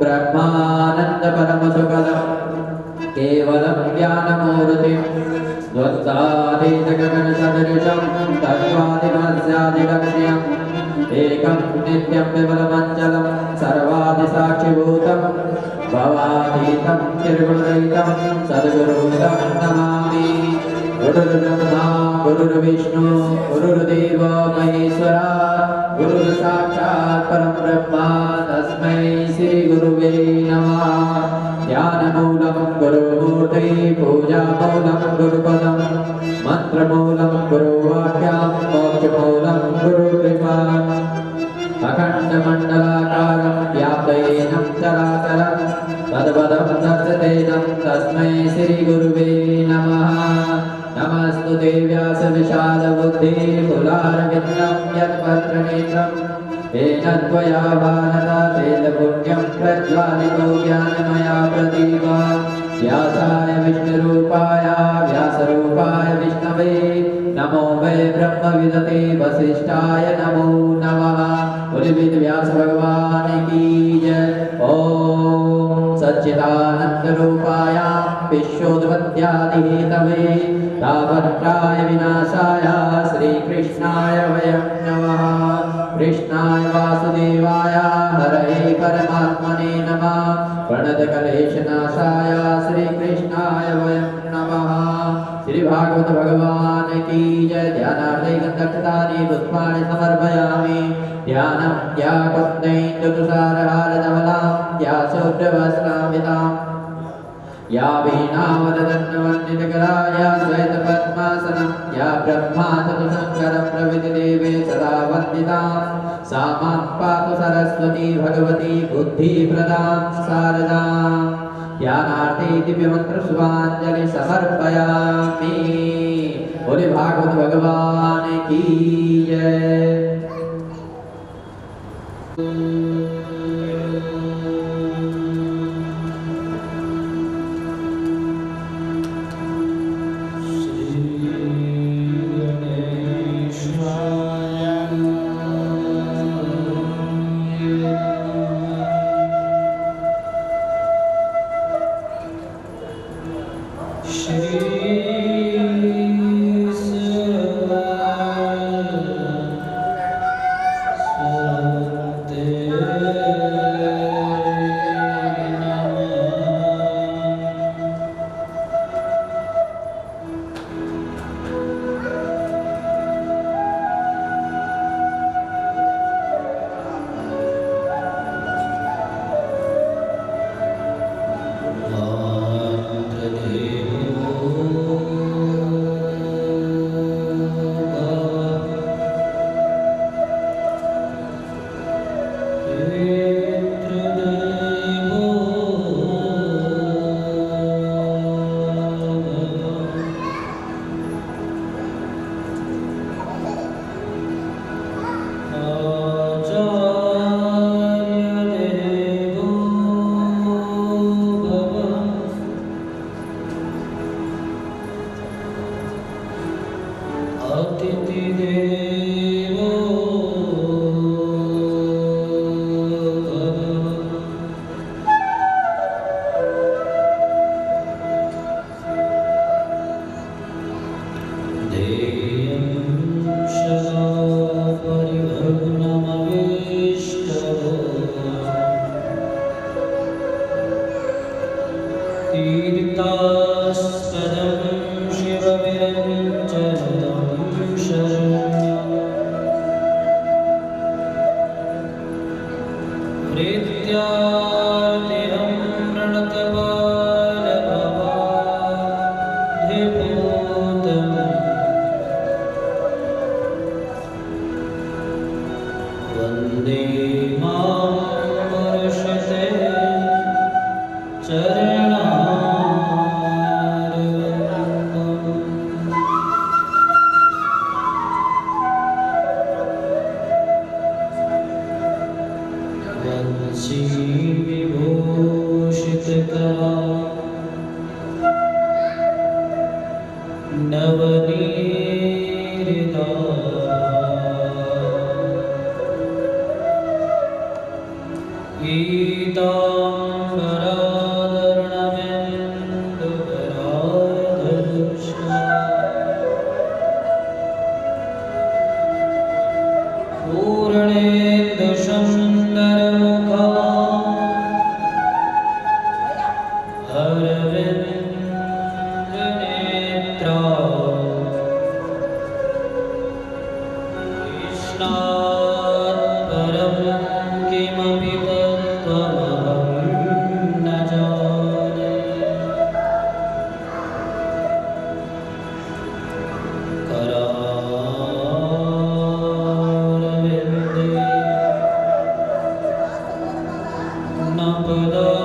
ब्रह्मानंद परम सुखदम केवलम ज्ञानमूर्ति स्वत्सादितगगनसदृशं तत्त्वादिमस्यादिलक्ष्यम् एकं नित्यं विमलमञ्चलं सर्वादिसाक्षिभूतं भवातीतं निर्गुणरहितं सद्गुरुं नमामि। गुरुर्ब्रह्मा गुरुर्विष्णु गुरुर्देवो महेश्वरा गुरुर्साक्षात् परं ब्रह्म तस्मै श्रीगुरुवे नमः। ध्यानमूलं गुरुमूर्ते पूजामूलं गुरुपदं मन्त्रमूलं गुरुवाक्यं मोक्षमूलं गुरुकृपा। अखण्डमण्डलाकारं व्याप्तयेनं चराचरं तद्पदं दर्शतेनं तस्मै श्रीगुरुवे नमः। नमस्तुते व्यासविशालबुद्धे कुलारविन्दं यत्पत्रनेत्रं येन त्वया भारत तेजपुण्यं प्रज्वालितो ज्ञानमया प्रदीप। व्यासाय विष्णुरूपाय व्यासरूपाय विष्णवे नमो वै ब्रह्मविदते वसिष्ठाय नमो नमः। बोलिए व्यास भगवान की जय। ओम सच्चिदानंदरूपाय विश्वोत्पत्त्यादिहेतवे तापत्रय विनाशाय श्रीकृष्णाय वयं नमः। कृष्णाय वासुदेवाय हरये परमात्मने नमः। प्रणतकलेशनाशाय श्रीकृष्णाय वयं नमः। श्री भागवत भगवान की जय। ध्यानार्थे गन्धक्षतानि पुष्पाणि समर्पयामि। ध्यानं ध्यापत्नैन्दुतुषारहारधवलां ध्यासोऽभ्रवस्त्रामितां या वीणावदन्नवन्दितकरा या श्वेतपद्मासनं या ब्रह्मा चतुशङ्करं प्रभृतिदेवे सदा वन्दितां सा मां पातु सरस्वती भगवती बुद्धिप्रदां शारदां। ध्यानार्थे दिव्यमन्त्रपुष्पाञ्जलि समर्पयामि। बोले भागवत भगवान की जय। पीताम्बराधरणमेन्दुकराधनुष्णा अरविन्दनेत्रा कृष्णात् परं किमपि तत्त्वमहं न जाने। करारविन्दे न पदारविन्दम्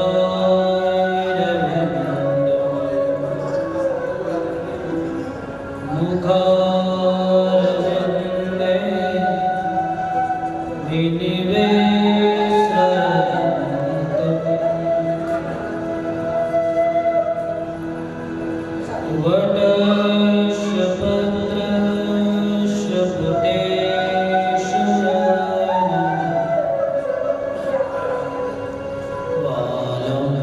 मुखारविन्दे विनिवेशयन्तम् वटशपत्रशपुटेशयनम् बालं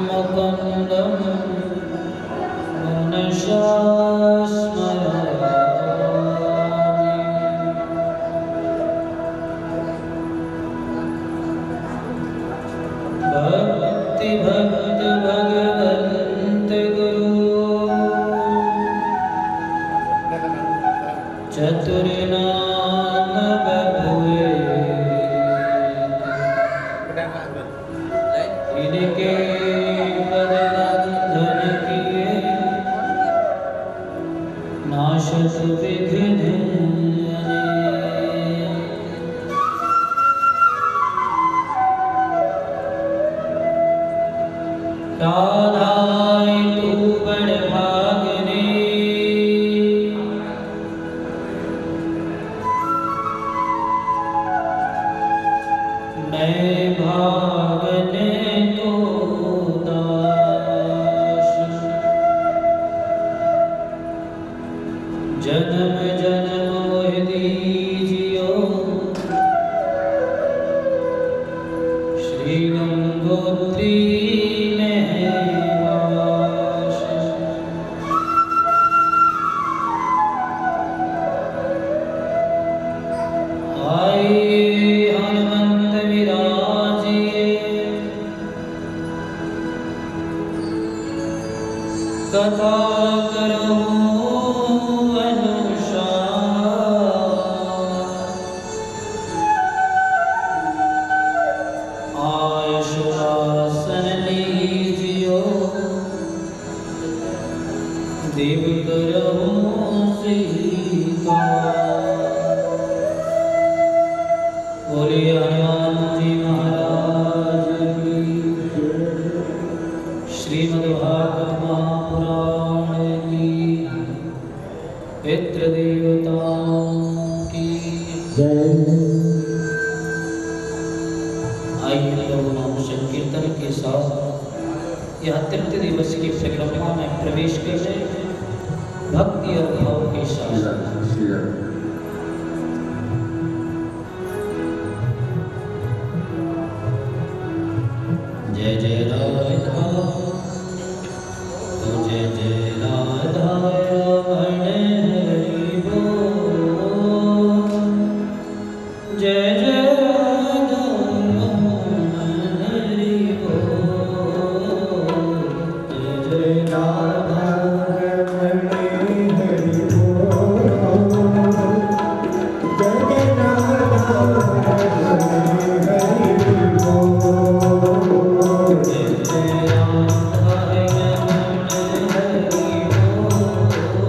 मुकुन्दं मनसा स्मरामि। भक्तिभक्त भगवन्त गुरु चतुर्नाम बबुए इनके बदन किए नाशत विघ्न राधाई तू बड़ भागने मैं भागने को दास। जन्म जन्म मोह दीजियो श्री गंगोत्री में वास। आए हनुमंत विराजिए कथा करो आयुष्वासन लीजियो देव करो सीता। बोलिए हनुमान जी महाराज की जय। श्रीमद्भागवत महापुराण की पितृ देवताओं की जय। आइए लोग नाम संकीर्तन के साथ यह तृतीय दिवस की परिक्रमा में प्रवेश कर रहे हैं भक्ति और भाव के साथ। जय जय राधा जय जय राधा रमण हरि बोल। जय जय राधा रमण हरि बोल। जय जय राधा रमण हरि बोल। जय जय राधा रमण हरि बोल। जय जय राधा रमण हरि बोल।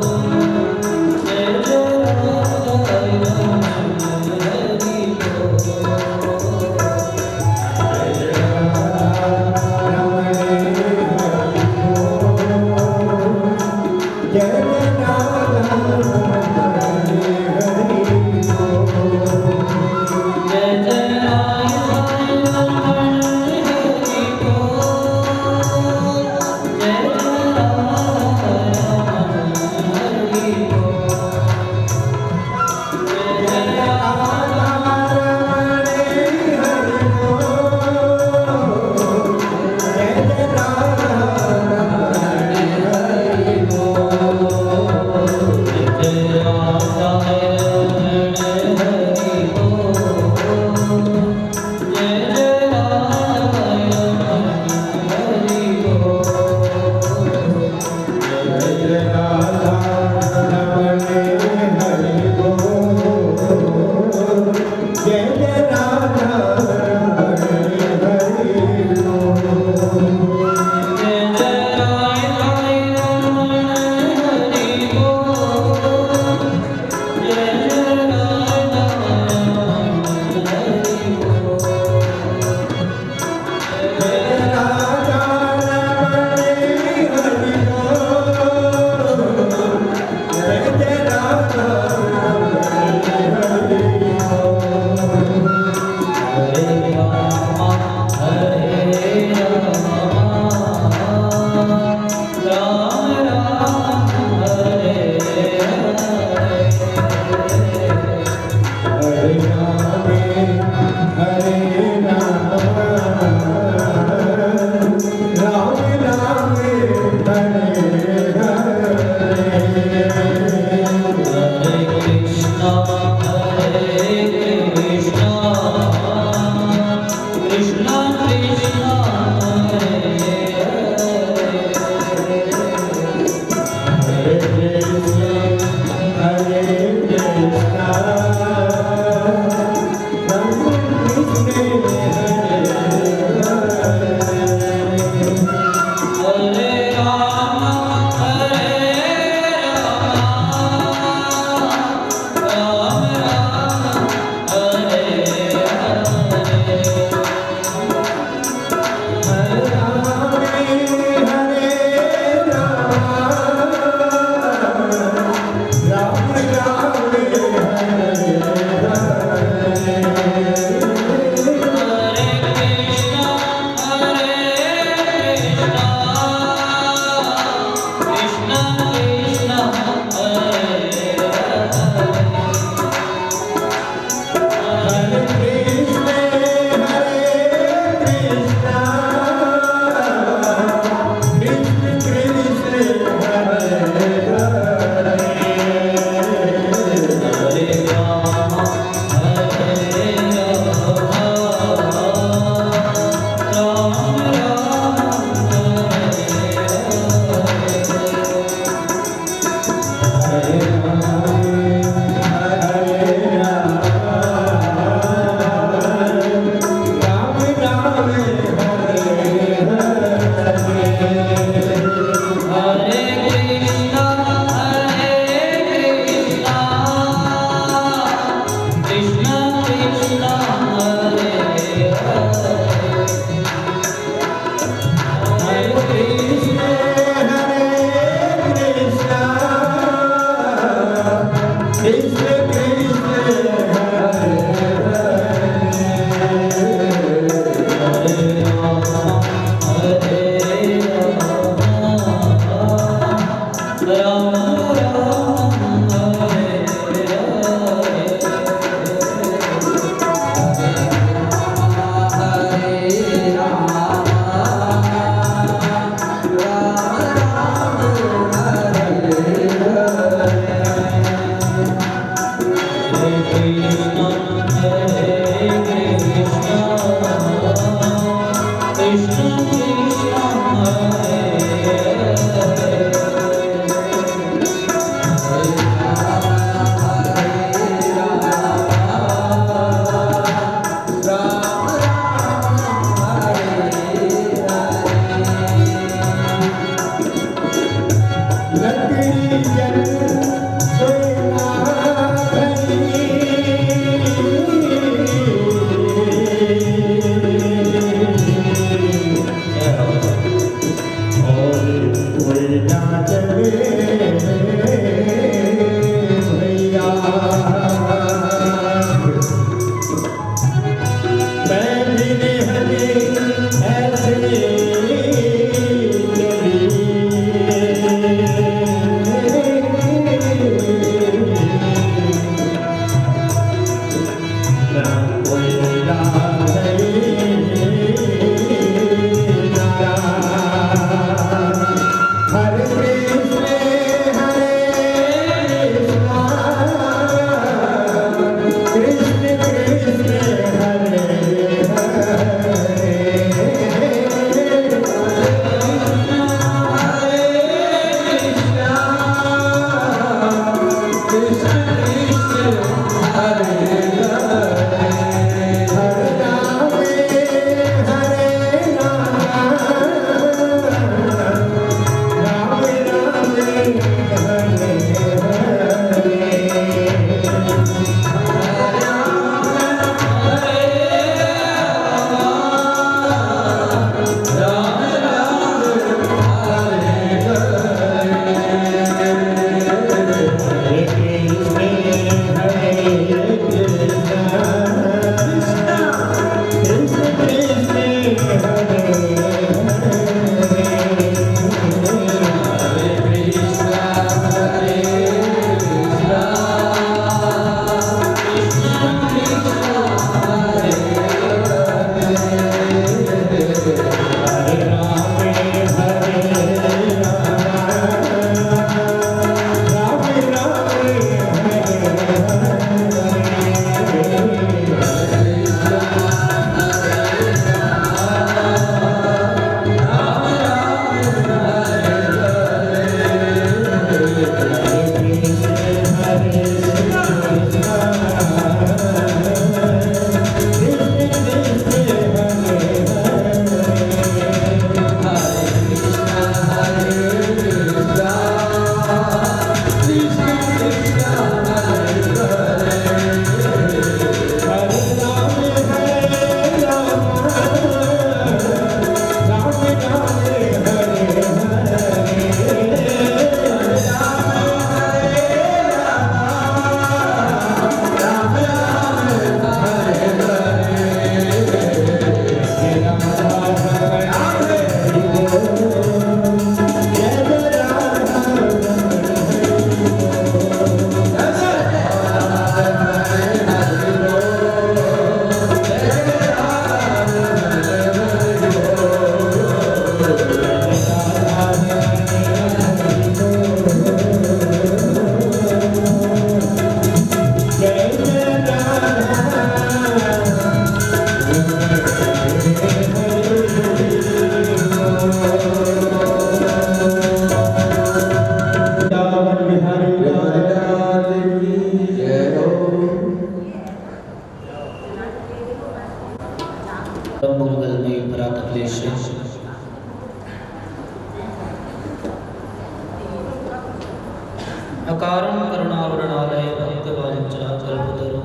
अकारण करुणावरणालय भक्तवांचा कल्पतरो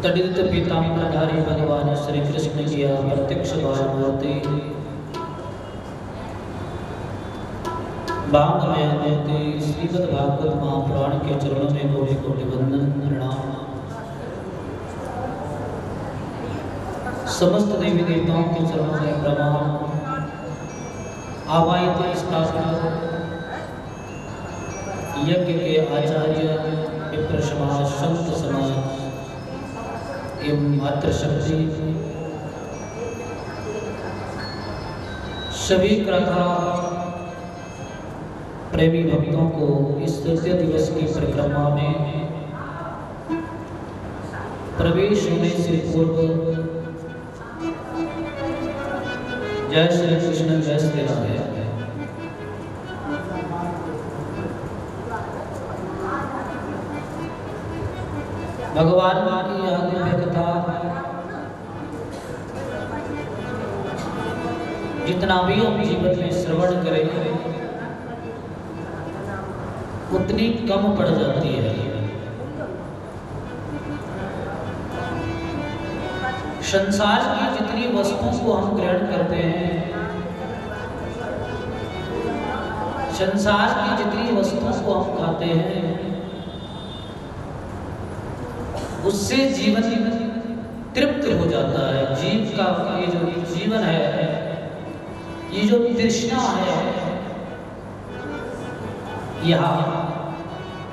तडित पीताम्बरधारी भगवान श्री कृष्ण की प्रत्यक्ष बालमूर्ति बांगमय मूर्ति श्रीमद् भागवत महापुराण के चरणों में कोटि कोटि वंदन प्रणाम। समस्त देवी देवताओं के चरणों में प्रणाम। आवाहित स्थापित यज्ञ के आचार्य विप्र समाज संत समाज एवं मातृशक्ति सभी कथा प्रेमी भक्तों को इस तृतीय दिवस की परिक्रमा में प्रवेश होने से पूर्व जय श्री कृष्ण जय श्री राधे। भगवान की आदिव्य कथा जितना भी हम जीवन में श्रवण करें उतनी कम पड़ जाती है। संसार की जितनी वस्तुओं को हम ग्रहण करते हैं, संसार की जितनी वस्तुओं को हम खाते हैं, उससे जीवन तृप्त हो जाता है। जीव का ये जो जीवन है, ये जो तृष्णा है, यह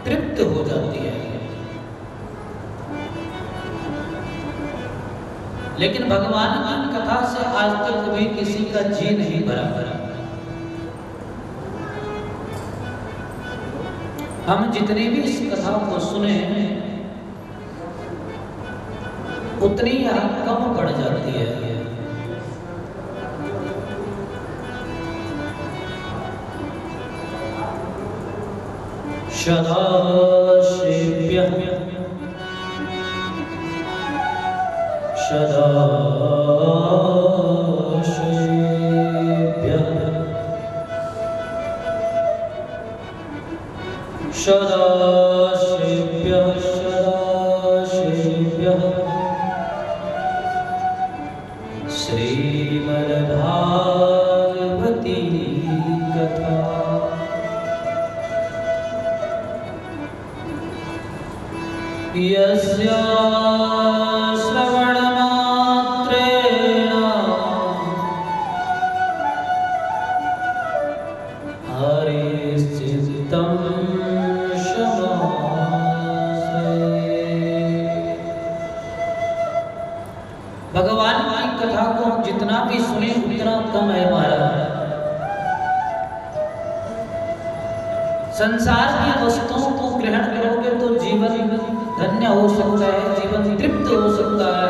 तृप्त हो जाती है। लेकिन भगवान की कथा से आज तक कभी किसी का जी नहीं भरा। हम जितनी भी इस कथा को सुने उतनी यह कम पड़ जाती है। सदाशिव्यः सदाशिव्यः सदाशिव्यः सदाशिव्यः श्रीमद्भागवती कथा। यस्या श्रवणमात्रेण हरिश्चित्तं शमासते। भगवान की कथा को हम जितना भी सुने उतना कम है हमारा। संसार की वस्तुओं को ग्रहण करोगे तो जीवन धन्य हो सकता है, जीवन तृप्त हो सकता है।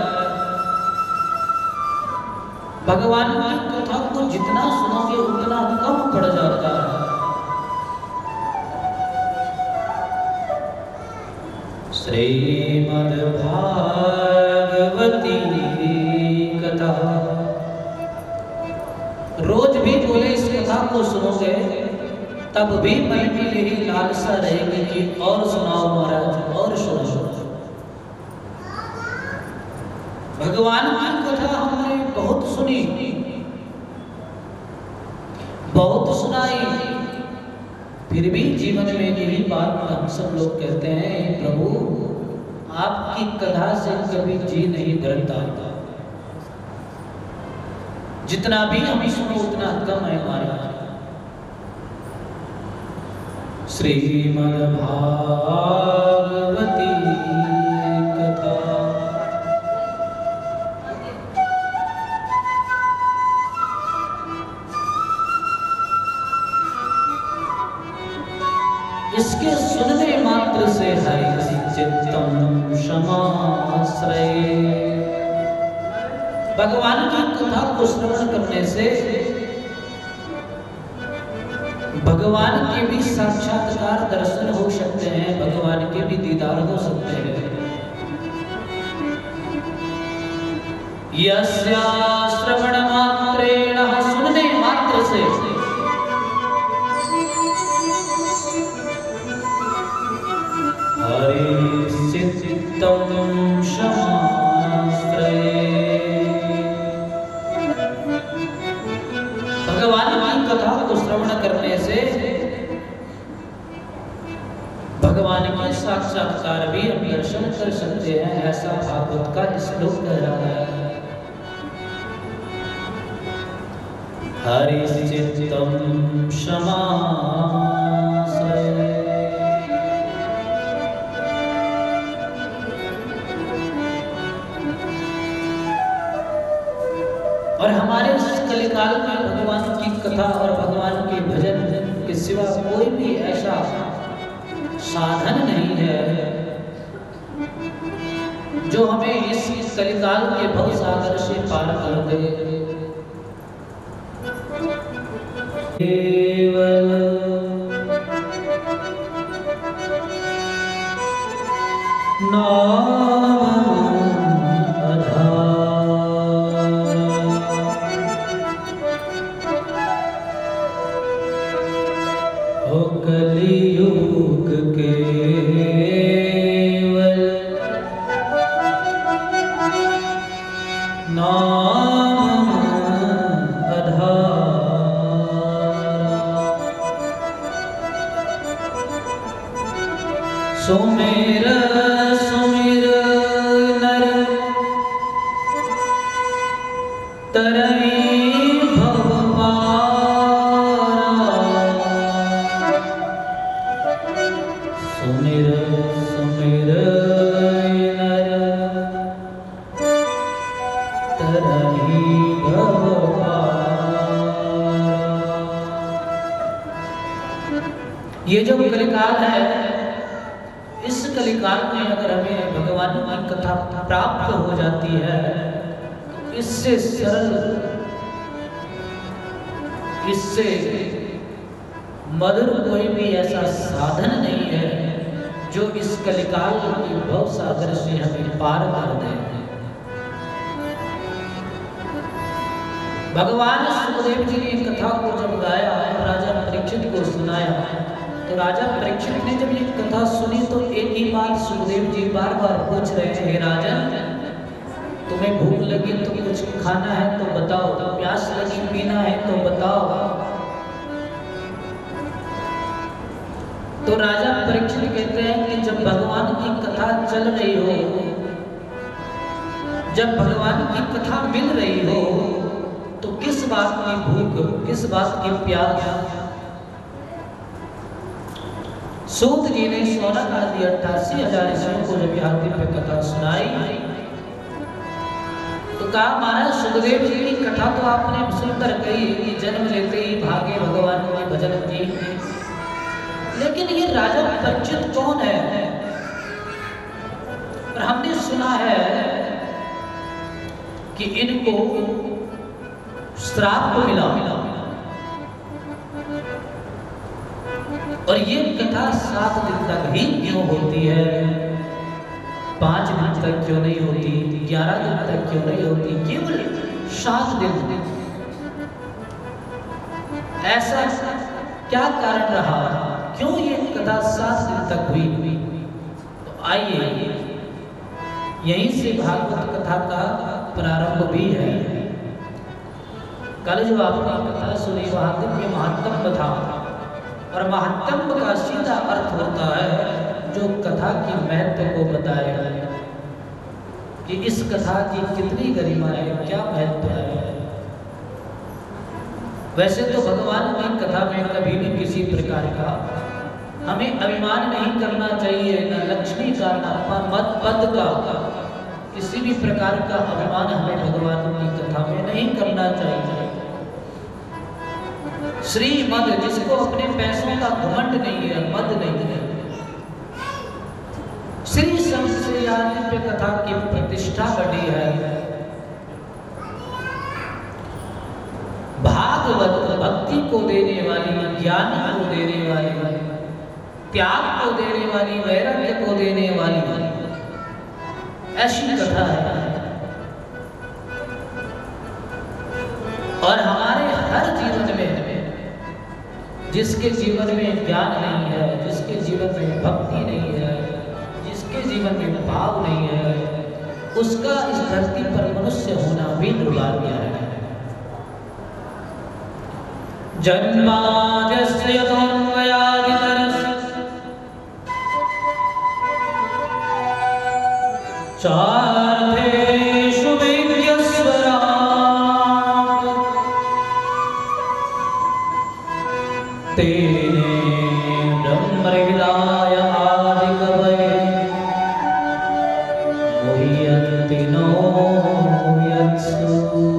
भगवान की कथा को जितना सुनोगे उतना कम पड़ जाता है। श्रीमद्भागवती कथा रोज भी बोले इस कथा को सुनोगे तब भी मन में यही लालसा रहेगी कि और सुनाओ महाराज, और सुनाओ। भगवान की कथा हमने बहुत सुनी, बहुत सुनाई, फिर भी जीवन में यही बात हम सब लोग कहते हैं, प्रभु आपकी कथा से कभी जी नहीं भरता। जितना भी हम सुनो उतना कम है हमारा। श्रीमद्भागवती कथा। इसके सुनने मात्र से हरिश्चित्तं शमाश्रये। भगवान की कथा को श्रवण करने से भगवान के भी साक्षात्कार दर्शन हो सकते हैं, भगवान के भी दीदार हो सकते हैं। यस्या श्रवण मात्रेण, सुनने मात्र से कथाओं को श्रवण करने से भगवान के साक्षात्कार भी हम दर्शन कर सकते हैं, ऐसा भागवत का श्लोक कह रहा है। हरि चित्तम समाश्रय। और हमारे इस कलिकाल में भगवान की कथा और भगवान के भजन के सिवा कोई भी ऐसा साधन नहीं है जो हमें इस कलिकाल के भव सागर से पार कर दे। केवल कलियुग केवल नाम आधार। सुमिर सुमिर नर तरई ये जो कलिकाल है, इस कलिकाल में अगर हमें भगवान की कथा प्राप्त हो जाती है, इससे सरल, इससे मधुर कोई भी ऐसा साधन नहीं है जो इस कलिकाल की भव सागर से हमें पार कर दे। भगवान सुखदेव जी ने कथा को जब गाया और राजा परीक्षित को सुनाया, तो राजा परीक्षित ने जब ये कथा सुनी तो एक ही बात सुखदेव जी बार बार पूछ रहे थे, हे राजन, तुम्हें भूख लगी तो कुछ खाना है तो बताओ, प्यास लगी पीना है तो बताओ। तो राजा परीक्षित कहते हैं कि जब भगवान की कथा चल रही हो, जब भगवान की कथा मिल रही हो, तो किस बात की भूख, किस बात की प्यास। सूत जी ने शौनक आदि 88,000 ऋषियों को जब यहाँ पे कथा सुनाई तो कहा, महाराज सुखदेव जी की कथा तो आपने सुनकर कही कि जन्म लेते ही भागे भगवान के भजन की, लेकिन ये राजा परीक्षित कौन है? और हमने सुना है कि इनको श्राप मिला और ये कथा 7 दिन तक ही क्यों होती है, 5 दिन तक क्यों नहीं होती, 11 दिन तक क्यों नहीं होती, केवल 7 दिन? ऐसा क्या कारण रहा, क्यों ये कथा 7 दिन तक हुई? तो आइए यहीं से भागवत कथा का प्रारंभ भी है। कल जो आपने कथा सुनी वहां दिव्य महात्म्य था, और महात्म्य का सीधा अर्थ होता है जो कथा की महत्व को बताए कि इस कथा की कितनी गरिमा है, क्या महत्व है। वैसे तो भगवान की कथा में कभी भी किसी प्रकार का हमें अभिमान नहीं करना चाहिए, न लक्ष्मी का, न मद पद का, किसी भी प्रकार का अभिमान हमें भगवान की कथा में नहीं करना चाहिए। श्री मद, जिसको अपने पैसों का घमंड नहीं है, मद नहीं है, श्री संत से दिव्य कथा की प्रतिष्ठा बढ़ी है। भागवत भक्ति को देने वाली, ज्ञान को देने वाली, त्याग को देने वाली, वैराग्य को देने वाली ऐसी कथा है। और हमारे हर जीवन में, जिसके जीवन में ज्ञान नहीं है, जिसके जीवन में भक्ति नहीं है, जिसके जीवन में भाव नहीं है, उसका इस धरती पर मनुष्य होना भी दुर्भाग्य है। जन्माद्यस्य यतोऽन्वयादितरस्य चार्थेषु विज्ञस्वराट् तेने ब्रह्महृदाय आदिकवये मुह्यन्ति नो यत्सूरयः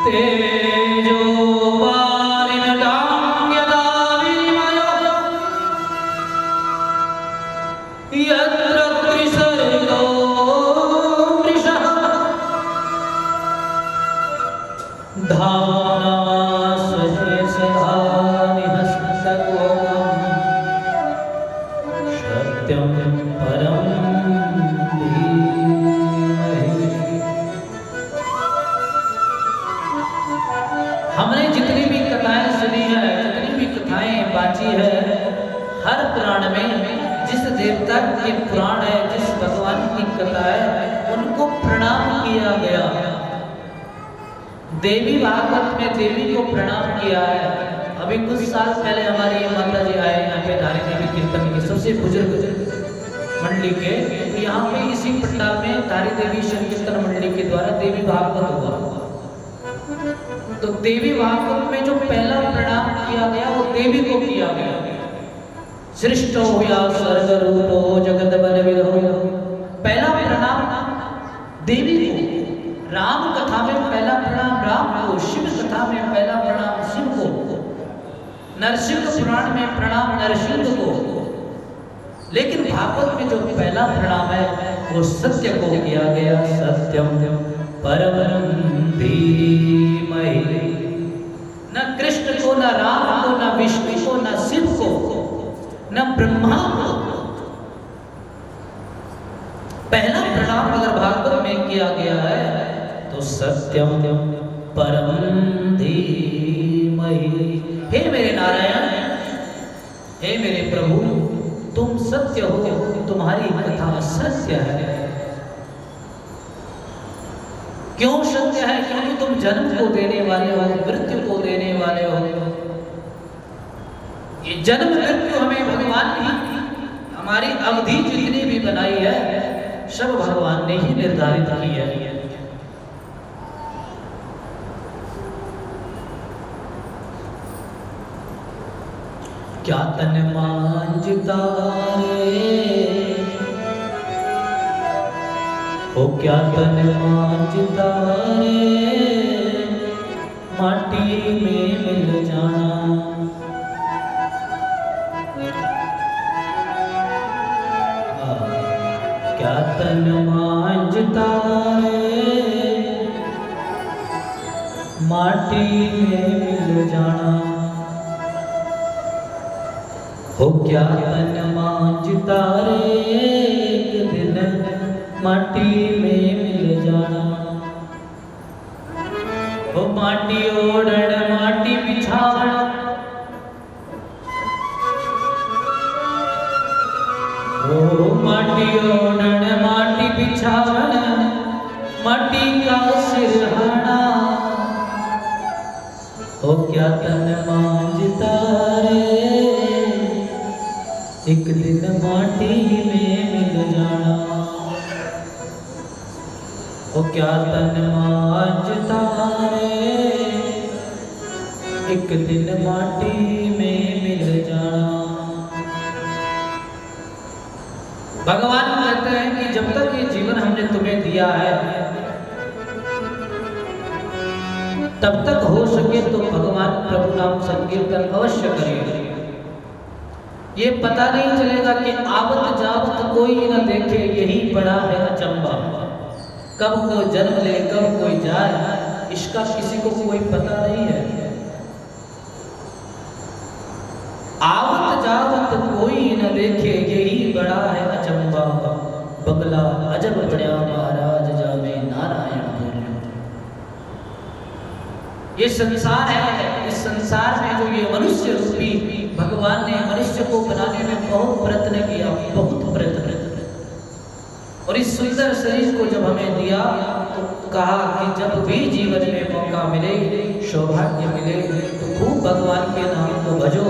तेजो वारिणतां यदा विनिमयो यत्र त्रिसर्गो वृषः धाम्ना स्वेषधा निहस्तकोऽहं सत्यं परं धीमहि। हमने जितनी भी कथाएं सुनी है, जितनी भी कथाएं बांची है, हर पुराण में जिस देवता के पुराण है, जिस भगवान की कथा है, उनको प्रणाम किया गया। देवी भागवत में देवी को प्रणाम किया है। अभी कुछ साल पहले हमारी माता जी आए यहाँ पे धारी देवी कीर्तन के सबसे बुजुर्ग मंडली के, यहाँ पे इसी पंडाल में धारी देवी संकीर्तन मंडली के द्वारा देवी भागवत हुआ। तो देवी भागवत में जो पहला प्रणाम किया गया वो देवी को किया गया। सृष्टो या स्वर्ग रूपो जगत बलविदो, पहला प्रणाम देवी को। राम कथा में पहला प्रणाम राम को, शिव कथा में पहला प्रणाम शिव को, नरसिंह पुराण में प्रणाम नरसिंह को। लेकिन भागवत में जो पहला प्रणाम है वो सत्य को किया गया। सत्यम परम धीमहि। न कृष्ण को, न राम को, न विष्णु को, न शिव को, न ब्रह्मा को। पहला प्रणाम अगर भागवत में किया गया है तो सत्यम परम धीमहि। हे मेरे नारायण, हे मेरे प्रभु, तुम सत्य हो, तुम्हारी कथा सत्य है। क्यों सत्य है? क्योंकि तुम जन्म को देने वाले हो, मृत्यु को देने वाले हो। ये जन्म मृत्यु हमें भगवान ही, हमारी अवधि जितनी भी बनाई है सब भगवान ने ही निर्धारित की है। क्या तन मांझता रे, ओ क्या तन मांझता रे, माटी में मिल जाना। क्या तन मांझता रे, माटी में मिल जाना। हो क्या तन मांझता रे, एक दिन माटी में मिल जाना। हो माटी ओढ़ण माटी बिछावण, हो माटी ओढ़ण माटी बिछावण, माटी का सिरहाना। हो क्या तन मांझता रे, एक दिन माटी में मिल जाना। ओ क्या तन मांझता रे, एक दिन माटी में मिल जाना। भगवान कहते हैं कि जब तक ये जीवन हमने तुम्हें दिया है तब तक हो सके तो भगवान प्रभु नाम संकीर्तन अवश्य करिए। ये पता नहीं चलेगा कि आवत जावत कोई न देखे, यही बड़ा है अचंबा। कब को जन्म ले कब कोई जाए, इसका किसी को कोई पता नहीं है। आवत जावत कोई न देखे, यही बड़ा है अचंबा। बगला अजब बढ़िया महाराज जावे नारायण बोलियो। ये संसार है, इस संसार में जो ये मनुष्य रूपी भगवान ने मनुष्य को बनाने में बहुत प्रयत्न किया, बहुत प्रयत्न। और इस सुंदर शरीर को जब हमें दिया तो कहा कि जब भी जीवन में मौका मिले, सौभाग्य मिले, तो खूब भगवान के नाम को भजो,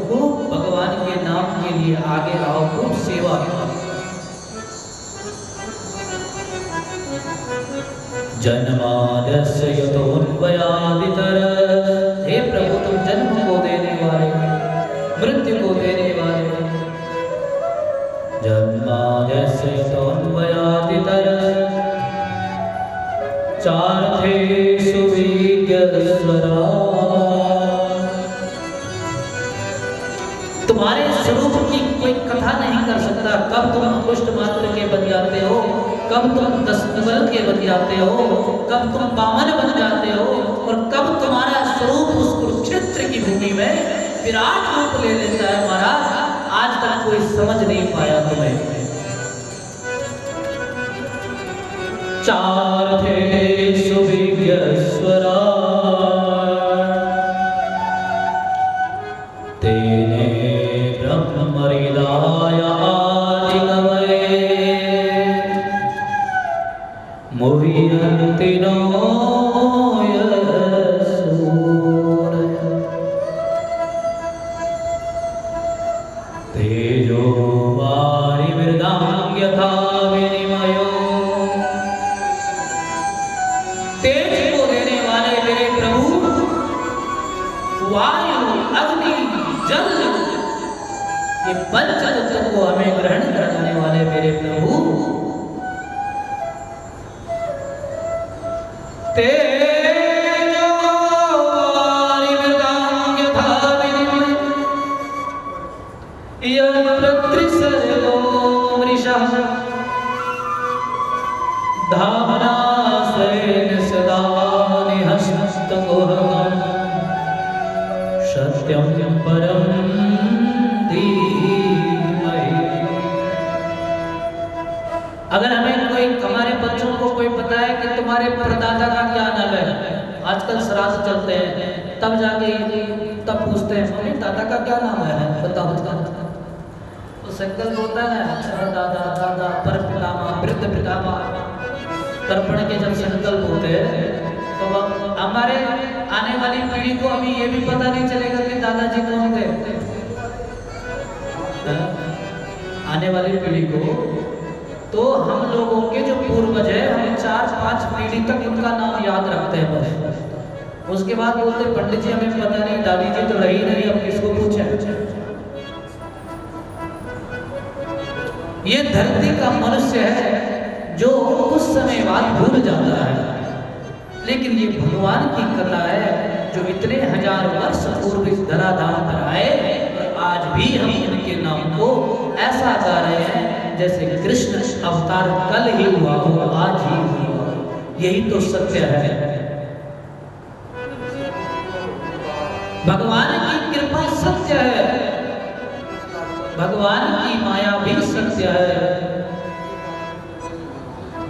खूब भगवान के नाम के लिए आगे आओ, खूब सेवा करो। जन्माद्यस्य यतोऽन्वयादितरः, हे प्रभु तुम जन्म को देने वाले, मृत्यु को देने वाले। जन्माद्यस्य यतोऽन्वयादितरः चार्थेषु विज्ञस्वरा। तुम्हारे स्वरूप की कोई कथा नहीं कर सकता। कब तुम अंगुष्ठ मात्र के बन जाते हो, कब तुम 10 अंगुल के बन जाते हो, कब तुम बामन बन जाते हो, और कब तुम्हारा स्वरूप उस कुरुक्षेत्र की भूमि में विराट रूप ले लेता है महाराज, आज तक कोई समझ नहीं पाया तुम्हें। चार्थेषु विज्ञस्वरा तेने ब्रह्महृदाय आदिकवये मुह्यन्ति नो यसूरयः। तेजो वारिमृदां यथा विनिमयो। तेज को देने वाले मेरे प्रभु, वायु, अग्नि, जल, ये पंच तत्व को हमें ग्रहण कराने वाले मेरे प्रभु, तेजो वारिमृदां यथा विनिमयो यत्र त्रिसर्गो मृषः धाम्ना स्वेन सदा निहस्तकुहकम् सत्यं परं धीमहि। अगर हमें कोई, हमारे बच्चों को कोई बताए कि तुम्हारे परदादा का क्या नाम है, आजकल श्राद्ध चलते हैं, तब जाके तब पूछते हैं मम्मी दादा का क्या नाम है, बताओ। तो संकल्प होता है ना, अच्छा दादा, दादा, पर पितामह, वृद्ध पितामह, तर्पण के जब संकल्प होते हैं तो हमारे आने वाली पीढ़ी को अभी ये भी पता नहीं चलेगा कि दादाजी कौन थे। आने वाली पीढ़ी को तो हम लोगों के जो पूर्वज है, हम 4-5 पीढ़ी तक उनका नाम याद रखते हैं बस। उसके बाद बोलते पंडित जी हमें पता नहीं, दादी जी तो रही नहीं, अब किसको पूछे। ये धरती का मनुष्य है जो कुछ समय बाद भूल जाता है, लेकिन ये भगवान की कथा है जो इतने हजार वर्ष पूर्व इस धराधाम पर आए, और आज भी हम इनके नाम को ऐसा गा रहे हैं जैसे कृष्ण अवतार कल ही हुआ हो, आज ही हुआ। यही तो सत्य है। भगवान की कृपा सत्य है, भगवान की माया भी सत्य है।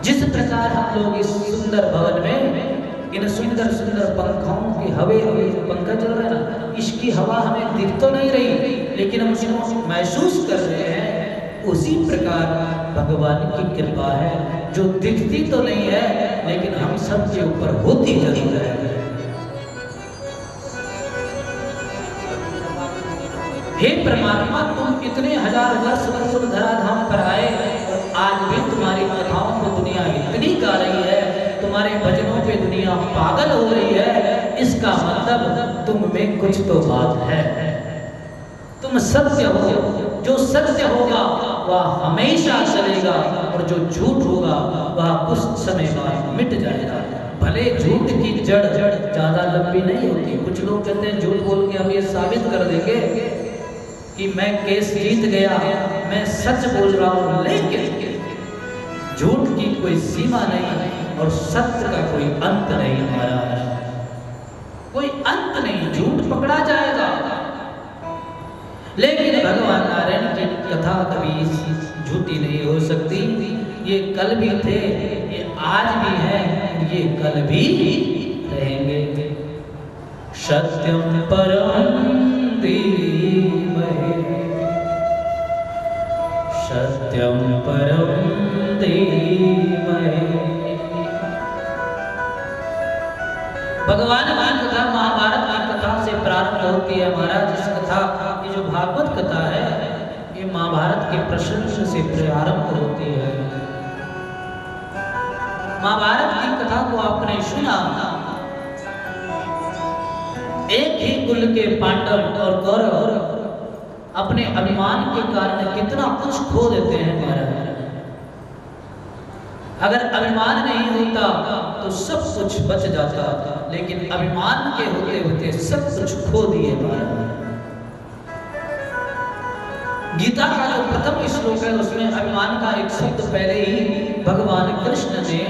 जिस प्रकार हम लोग इस सुंदर भवन में इन सुंदर सुंदर पंखों की हवे जो पंखा चल रहा है ना, इसकी हवा हमें दिख तो नहीं रही, लेकिन हम उसको महसूस कर रहे हैं। उसी प्रकार भगवान की कृपा है जो दिखती तो नहीं है, लेकिन हम सब के ऊपर होती जरूर है। हे परमात्मा, तुम इतने हजार वर्ष धराधाम पर आए, और आज भी तुम्हारी कथाओं को दुनिया इतनी गा रही है, तुम्हारे भजनों पे दुनिया पागल हो रही है। इसका मतलब तुम में कुछ तो बात है। तुम सत्य हो, जो सत्य होगा वह हमेशा चलेगा, और जो झूठ होगा वह कुछ समय बाद मिट जाएगा। भले झूठ की जड़ ज्यादा लंबी नहीं होती। कुछ लोग कहते हैं झूठ बोल के हम ये साबित कर देंगे कि मैं केस जीत गया, मैं सच बोल रहा हूं, लेकिन झूठ की कोई सीमा नहीं और सत्य का कोई अंत नहीं। महाराज, कोई अंत नहीं, झूठ पकड़ा जाएगा, लेकिन भगवान नारायण की कथा कभी झूठी नहीं हो सकती। ये कल भी थे, ये आज भी है, ये कल भी रहेंगे। सत्यम परम धीमहि सत्यम परम धीमहि। भगवान की कथा महाभारत की कथा से प्रारंभ होती है महाराज। इस कथा की जो भागवत कथा है ये महाभारत के प्रसंग से प्रारंभ होती है। महाभारत की कथा को आपने सुना। एक ही कुल के पांडव और कौरव अपने अभिमान के कारण कितना कुछ खो देते हैं महाराज। अगर अभिमान नहीं होता तो सब कुछ बच जाता, लेकिन अभिमान के होते होते सब कुछ खो दिए महाराज। गीता का जो प्रथम श्लोक है उसमें अभिमान का एक शब्द पहले ही भगवान कृष्ण ने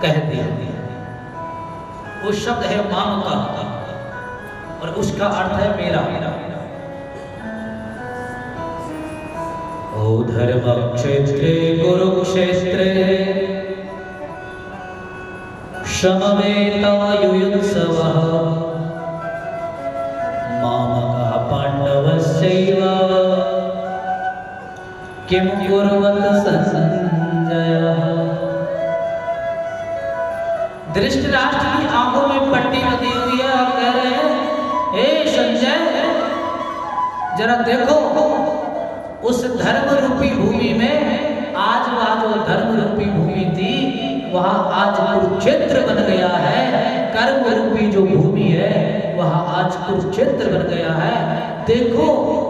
कह दिया। वो शब्द है मामका और उसका अर्थ है मेरा। ओ धर्म क्षेत्रे कुरुक्षेत्रे समवेतायुयुत्सवः मामकः पाण्डवस्यैव किं कुर्वत संजयः। धृतराष्ट्र की आंखों में पट्टी बंधी हुई है और कह रहे हैं हे संजय जरा देखो उस धर्म रूपी भूमि में आज वह जो धर्म रूपी भूमि थी वहां आज कुरुक्षेत्र बन गया है। कर्म रूपी जो भूमि है वह आज कुरुक्षेत्र बन गया है। देखो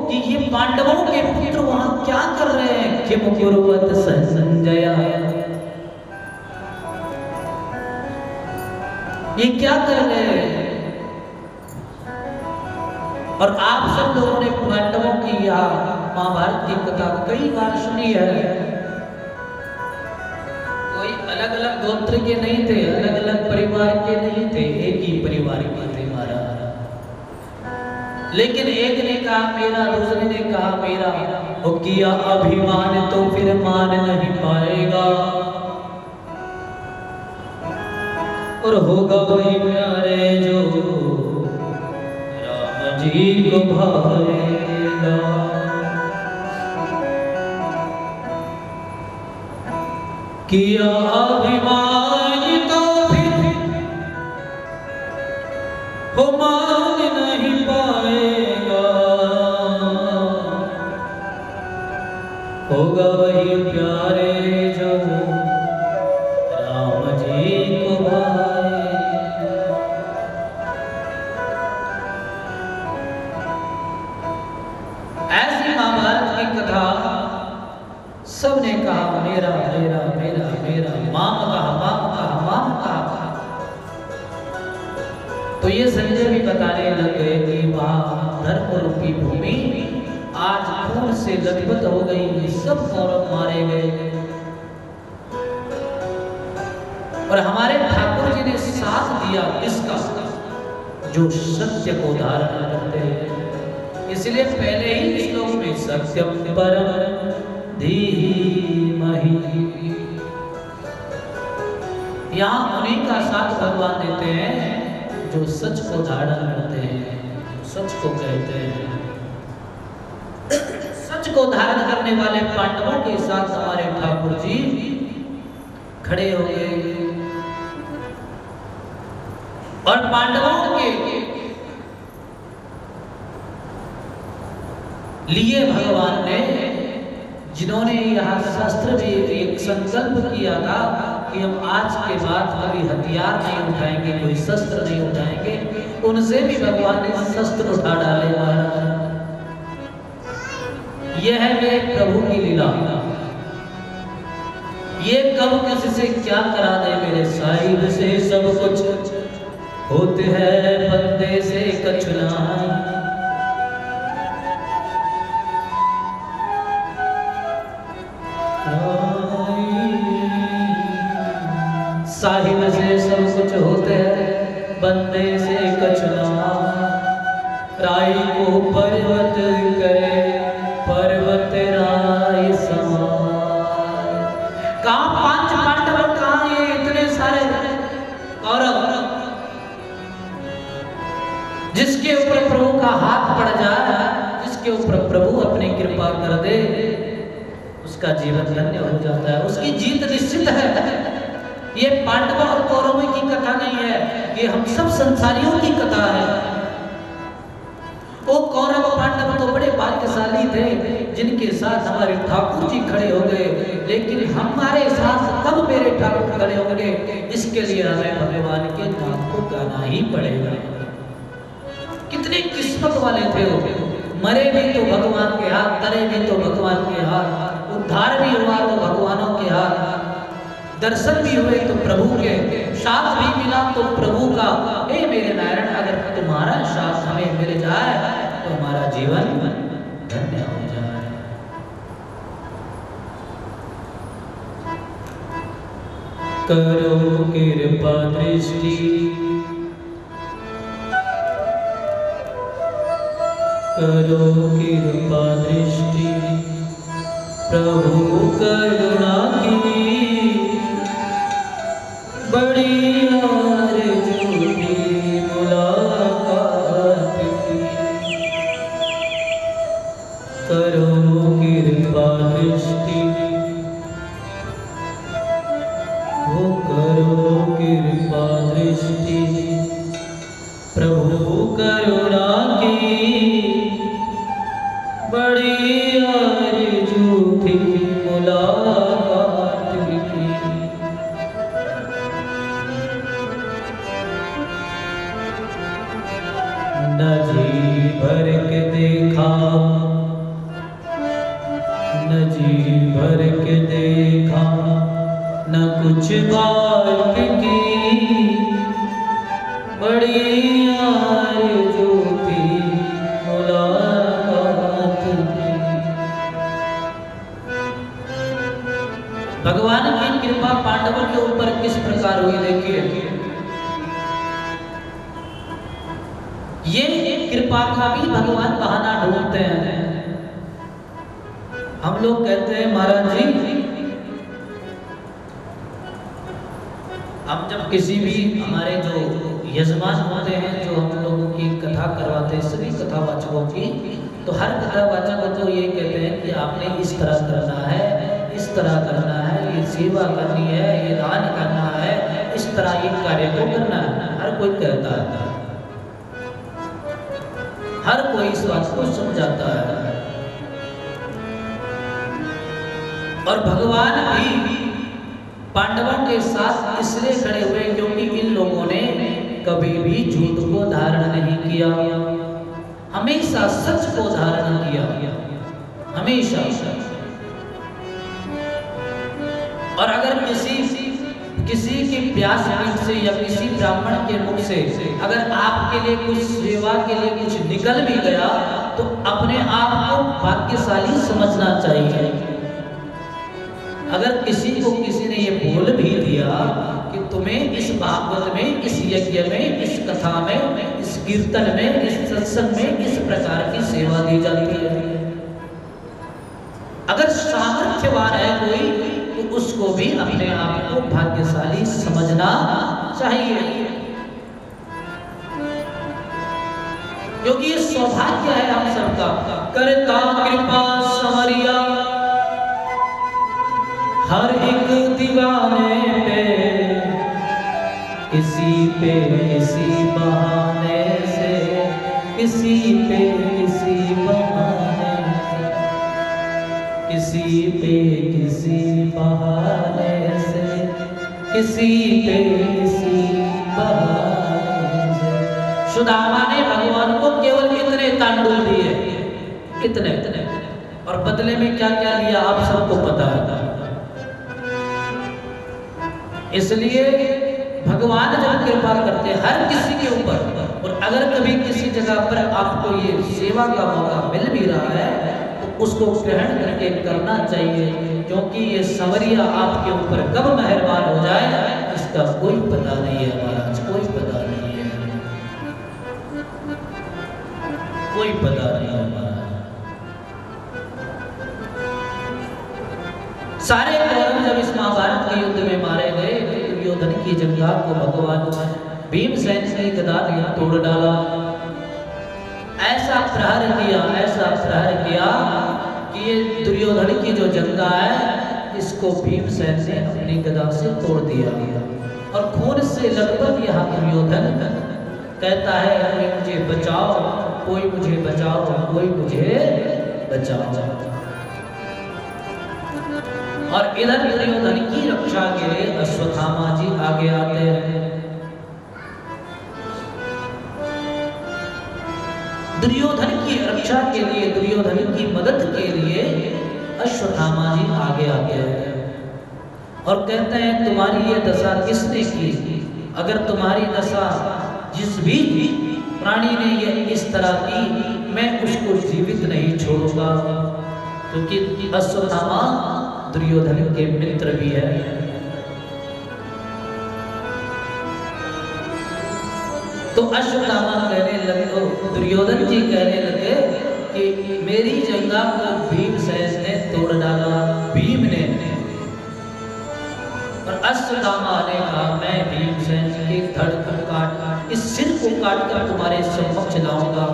कि ये पांडवों के पुत्र वहां क्या कर रहे हैं। किम कुर्वत संजय, ये क्या कर रहे हैं। और आप सब लोगों ने पांडवों की या महाभारत की कथा कई बार सुनी है। कोई अलग अलग गोत्र के नहीं थे, अलग अलग परिवार के नहीं थे, एक ही परिवार के थे महाराज। लेकिन एक ने कहा मेरा, दूसरे ने कहा मेरा। वो किया अभिमान तो फिर मान नहीं पाएगा और होगा वही प्यारे जो राम जी को भाएगा। किया अभिमान तो फिर हो मान नहीं पाएगा, होगा वही प्यारे जो राम जी को सबने कहा मेरा मेरा मेरा मेरा, माम कहा माम कहा माम कहा। तो ये संजय भी बताने लग गए कि वहां धर्म रूपी भूमि आज खून से लथपथ हो गई, सब कौरव मारे गए। और हमारे ठाकुर जी ने साथ दिया किसका, जो सत्य को धारण करते हैं। इसलिए पहले ही श्लोक में सत्यम परम धीमहि, यहाँ उन्हीं का साथ भगवान देते हैं जो सच को धारण करते हैं, सच को कहते हैं। सच को धारण करने वाले पांडवों के साथ हमारे ठाकुर जी खड़े हो गए। और पांडवों के लिए भगवान ने, जिन्होंने यह शस्त्र भी एक संकल्प किया था कि हम आज के बाद कभी हथियार नहीं उठाएंगे, कोई शस्त्र नहीं उठाएंगे, उनसे भी भगवान ने शस्त्र उठा डाले। यह है मेरे प्रभु की लीला। ये कब किसी से क्या करा दे, मेरे साहिब से सब कुछ होते हैं, बंदे से कछ ना। साहिब से सब कुछ होते हैं, बंदे से कछ ना। राई को पर्वत करे, पर्वत राय समान। कहाँ पांच पांडव, कहाँ ये इतने सारे कौरव, जिसके ऊपर प्रभु का हाथ पड़ जाए, जिसके जिसके ऊपर प्रभु अपनी कृपा कर दे उसका जीवन धन्य हो जाता है, उसकी जीत निश्चित है। ये पांडवों और कौरवों की कथा नहीं है, ये हम सब संसारियों की कथा है। वो कौरव पांडव तो बड़े भाग्यशाली थे जिनके साथ हमारे ठाकुर जी खड़े हो गए, लेकिन हमारे साथ कब मेरे ठाकुर खड़े होंगे, इसके लिए हमें भगवान के नाम को गाना ही पड़ेगा। कितने किस्मत वाले थे वो, मरे भी तो भगवान के हाथ, तरे भी तो भगवान के हाथ, उद्धार भी हुआ तो भगवानों के हाथ, दर्शन भी हुए तो प्रभु के, साथ भी मिला तो प्रभु का। हे मेरे नारायण, अगर तुम्हारा साथ हमें मिल जाए तो हमारा जीवन धन्य हो जाए। करो कृपा दृष्टि, करो कृपा दृष्टि, प्रभु करुणा की बड़ी आरज़ू थी मुलाकात की। करो कृपा दृष्टि, वो करो कृपा दृष्टि, प्रभु करुणा की बड़ी आरज़ू थी मुलाकात की। न जी भर के देखा, न जी भर के देखा, न कुछ बात की, बड़ी आरज़ू थी मुलाकात की। भगवान की कृपा पांडवों के ऊपर किस प्रकार हुई देखिए। ये कृपा का भी भगवान बहाना ढूंढते हैं। हम लोग कहते हैं महाराज जी, हम जब किसी भी हमारे जो यजमान होते हैं, जो हम लोगों की कथा करवाते हैं, सभी कथावाचकों की, तो हर कथावाचक तो ये कहते हैं कि आपने इस तरह करना है, इस तरह करना है, ये सेवा करनी है, ये दान करना है, इस तरह ये कार्य को करना है। हर कोई कहता है, हर कोई इस बात को समझाता है। और भगवान भी पांडवों के साथ इसलिए खड़े हुए क्योंकि इन लोगों ने कभी भी झूठ को धारण नहीं किया, हमेशा सच को धारण किया, हमेशा। और अगर किसी की प्यास पीठ से या किसी ब्राह्मण के मुख से अगर आपके लिए कुछ सेवा के लिए कुछ निकल भी गया तो अपने आप को भाग्यशाली समझना चाहिए। अगर किसी को किसी ने ये बोल भी दिया कि तुम्हें इस भागवत में, इस यज्ञ में, इस कथा में, इस कीर्तन में, इस सत्संग में इस प्रकार की सेवा दी जाती है, अगर सामर्थ्यवान है कोई तो उसको भी अपने आप को भाग्यशाली समझना चाहिए, क्योंकि ये सौभाग्य है हम सबका। करता कृपा संवरिया हर एक दीवाने पे, किसी पे किसी बहाने से, किसी पे किसी बहाने से, किसी पे किसी बहाने से, किसी पे किसी बहाने से। सुदामा ने भगवान को केवल इतने तांडुल दिए, कितने, और बदले में क्या क्या लिया आप सबको पता है। इसलिए भगवान जब कृपा करते हैं हर किसी के ऊपर, और अगर कभी किसी जगह पर आपको ये सेवा का मौका मिल भी रहा है तो उसको ग्रहण करके करना चाहिए, क्योंकि ये संवरिया आपके ऊपर कब मेहरबान हो जाए इसका कोई पता नहीं है महाराज, कोई पता नहीं है, कोई पता नहीं है महाराज। सारे कौरव जब इस महाभारत के युद्ध में मारे गए, दुर्योधन की जंघा को भगवान भीमसेन ने गदा ने तोड़ डाला। ऐसा प्रहार किया कि ये दुर्योधन की जो जंगा है इसको भीमसेन ने अपनी गदा से तोड़ दिया और खून से लथपथ यहाँ दुर्योधन कहता है कोई मुझे बचाओ, कोई मुझे बचाओ, कोई मुझे बचाओ। और इधर दुर्योधन की रक्षा के लिए अश्वत्थामा जी आगे आते हैं। दुर्योधन की रक्षा के लिए, दुर्योधन की मदद के लिए अश्वत्थामा जी आगे आते हैं और कहते हैं तुम्हारी ये दशा किसने की? अगर तुम्हारी दशा जिस भी प्राणी ने ये इस तरह की, मैं उसको जीवित नहीं छोड़ूंगा, क्योंकि अश्वत्थामा दुर्योधन के मित्र भी है। तो अश्वत्थामा कहने लगे, दुर्योधन जी कहने लगे कि मेरी जंगा को भीमसेन ने तोड़ डाला, भीम ने। और अश्वत्थामा ने कहा मैं भीमसेन के धड़ को काट, इस सिर को काट कर तुम्हारे समक्ष लाऊंगा।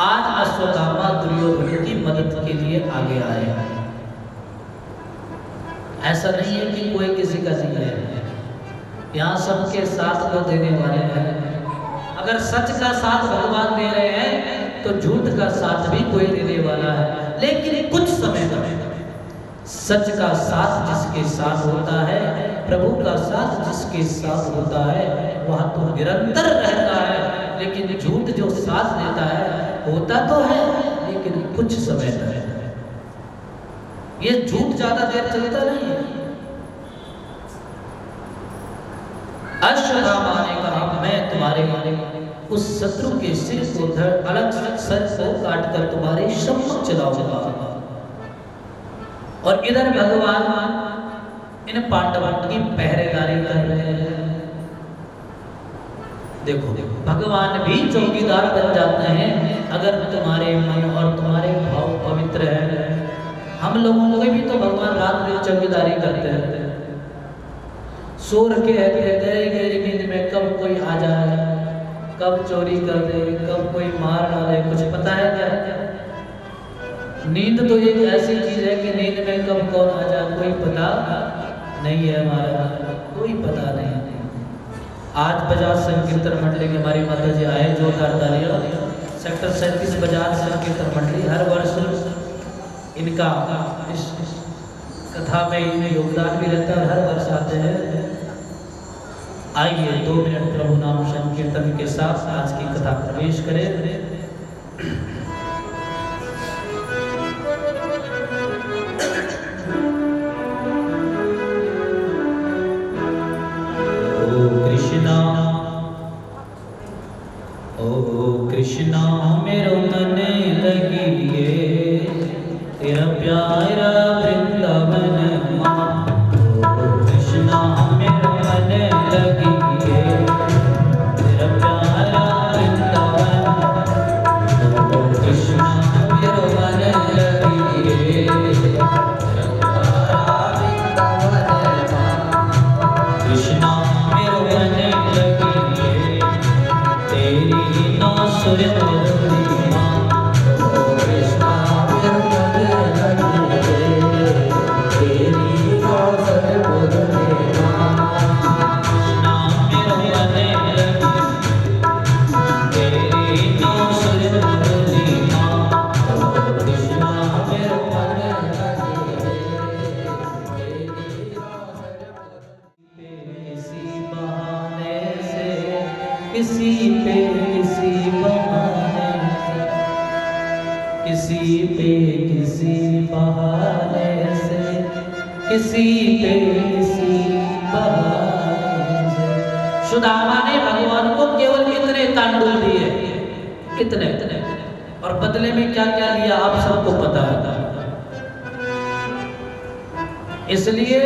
आज अश्वत्थामा दुर्योधन की मदद के लिए आगे आए। ऐसा नहीं है कि कोई किसी का नहीं है, यहाँ सबके साथ को देने वाले हैं। अगर सच का साथ भगवान दे रहे हैं तो झूठ का साथ भी कोई देने वाला है। लेकिन कुछ समय तक सच का साथ जिसके साथ होता है, प्रभु का साथ जिसके साथ होता है, वह तो निरंतर रहता है। लेकिन झूठ जो साथ देता है होता तो है लेकिन कुछ समय तक। ये झूठ ज्यादा देर चलता नहीं है। अश्वत्थामा ने कहा मैं तुम्हारे उस शत्रु के सिर को अलग सर को काट कर तुम्हारे सम्मुख चलाऊंगा। और इधर भगवान इन पांडवों की पहरेदारी कर रहे हैं। देखो भगवान भी चौकीदार बन जाते हैं अगर तुम्हारे मन और तुम्हारे भाव पवित्र है। हम लोगों को भी तो भगवान रात में चौकीदारी करते हैं। सो रखे रहते गहरी गहरी नींद में, कब कोई आ जाए, कब चोरी कर दे, कब कोई मार डाले, कुछ पता है क्या? नींद तो एक ऐसी चीज है कि नींद में कब कौन आ जाए कोई पता नहीं है, हमारा कोई पता नहीं। आज बजाज संकीर्तन मंडली की हमारी माता जी आए, जोरदार तालियां। सेक्टर 37 बजाज संकीर्तन मंडली हर वर्ष इनका इस कथा में इन्हें योगदान भी रहता है, हर वर्ष आते हैं। आइए 2 मिनट प्रभु नाम संकीर्तन के साथ आज की कथा प्रवेश करें। कृष्णा मेरो मन लगिए तेरा प्यारा वृंदावन माँ। कृष्णा मेरो मन लगिए तेरा प्यारा वृंदावन। कृष्णा मेरो मन लगिए तेरा प्यारा वृंदावन माँ। कृष्णा मेरो मन लगिए तेरी नौ सुर मधुरी माँ। कृष्णा मेरो मन लगिए तेरी नौ सुर मधुरी माँ। कृष्णा मेरो मन लगिए तेरी नौ सुर मधुरी माँ। कृष्णा मेरो मन लगिए तेरी नौ सुर मधुरी। किसी बहाने से किसी पे किसी बहाने से, किसी पे किसी बहाने से, किसी पे किसी बहाने से। सुदामा ने भगवान को केवल इतने तांडुल दिए, इतने, और बदले में क्या क्या लिया आप सबको पता है। इसलिए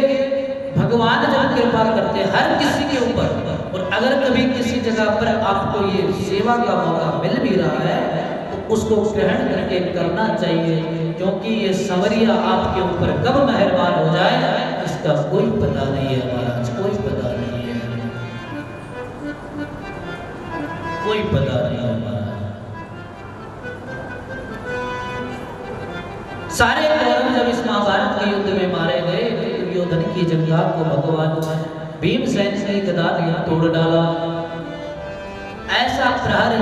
भगवान जब कृपा करते हैं हर किसी के ऊपर, और अगर कभी किसी जगह पर आपको ये सेवा का मौका मिल भी रहा है तो उसको ग्रहण करके करना चाहिए, क्योंकि ये संवरिया आपके ऊपर कब मेहरबान हो जाए इसका कोई पता नहीं है महाराज, कोई पता नहीं है, कोई पता नहीं है महाराज। सारे कौरव जब इस महाभारत के युद्ध में मारे गए तो दुर्योधन की जंघा को भगवान भीमसेन ने गदा ने तोड़ डाला। ऐसा प्रहार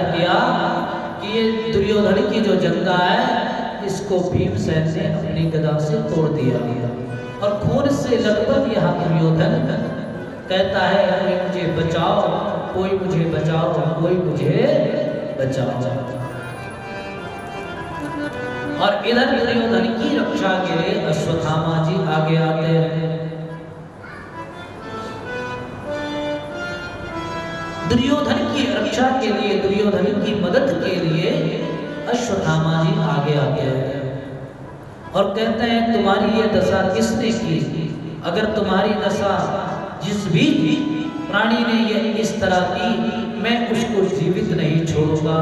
किया कि ये दुर्योधन की जो जंघा है इसको भीमसेन ने अपनी गदा से तोड़ दिया और खून से लथपथ यह दुर्योधन कहता है कोई मुझे बचाओ, कोई मुझे बचाओ, कोई मुझे बचाओ। और इधर दुर्योधन की रक्षा के लिए अश्वत्थामा जी आगे आते हैं। दुर्योधन की रक्षा के लिए, दुर्योधन की मदद के लिए अश्वत्थामा जी आगे आते हैं और कहते हैं तुम्हारी ये दशा किसने की? अगर तुम्हारी दशा जिस भी प्राणी ने ये इस तरह की, मैं उसको जीवित नहीं छोड़ूंगा,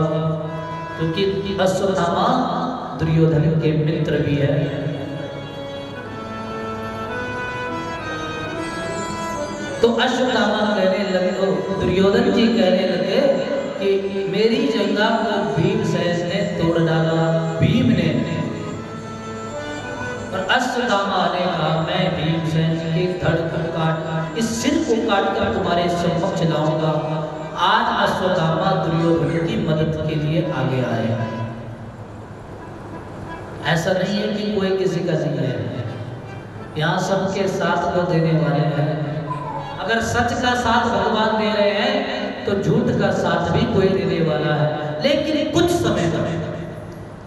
क्योंकि अश्वत्थामा दुर्योधन के मित्र भी है। तो अश्वत्थामा कहने लगे, दुर्योधन जी कहने लगे कि मेरी जंघा को भीमसेन ने तोड़ डाला, भीम ने। और अश्वत्थामा ने कहा मैं भीमसेन के धड़ को काट, इस सिर को काट कर तुम्हारे समक्ष लाऊंगा। आज अश्वत्थामा दुर्योधन की मदद के लिए आगे आए। ऐसा नहीं है कि कोई किसी का नहीं है, यहाँ सबके साथ को देने वाले हैं। अगर सच का साथ भगवान दे रहे हैं तो झूठ का साथ भी कोई देने वाला है। लेकिन कुछ समय तक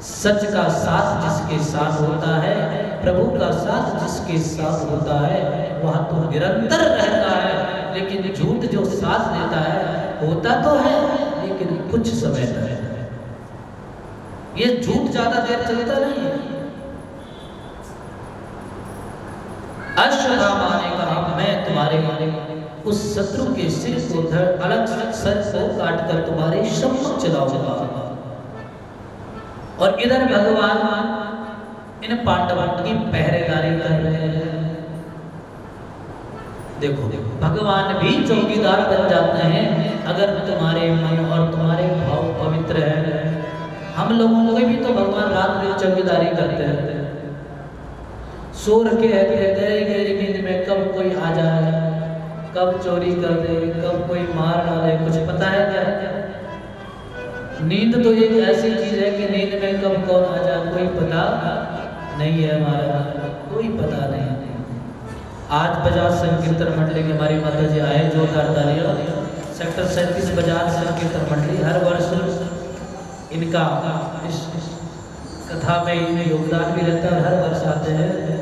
सच का साथ जिसके साथ होता है, प्रभु का साथ जिसके साथ होता है, वह तो निरंतर रहता है। लेकिन झूठ जो साथ देता है होता तो है लेकिन कुछ समय तक। ये झूठ ज्यादा देर चलता नहीं है। अश्वत्थामा ने कहा मैं तुम्हारे उस शत्रु के सिर को अलग सर को काट कर तुम्हारे सम्मुख चलाऊंगा। और इधर भगवान इन पांडवों की पहरेदारी कर रहे हैं। देखो भगवान भी चौकीदार बन जाते हैं अगर तुम्हारे मन और तुम्हारे भाव पवित्र है। हम लोगों को भी तो भगवान रात दिन चौकीदारी करते हैं। सो रखे रहते गहरी नींद में, कब कोई आ जाए, कब चोरी कर दे, कब कोई मार डाले, कुछ पता है क्या? नींद तो एक ऐसी चीज है कि नींद में कब कौन आ जाए कोई पता नहीं है, हमारा कोई पता नहीं। आज बजाज संकीर्तन मंडली की हमारी माता जी आए, जोरदार तालियां। सेक्टर 37 बजाज संकीर्तन मंडली हर वर्ष इनका इस कथा में इन्हें योगदान भी रहता है, हर वर्ष आते हैं।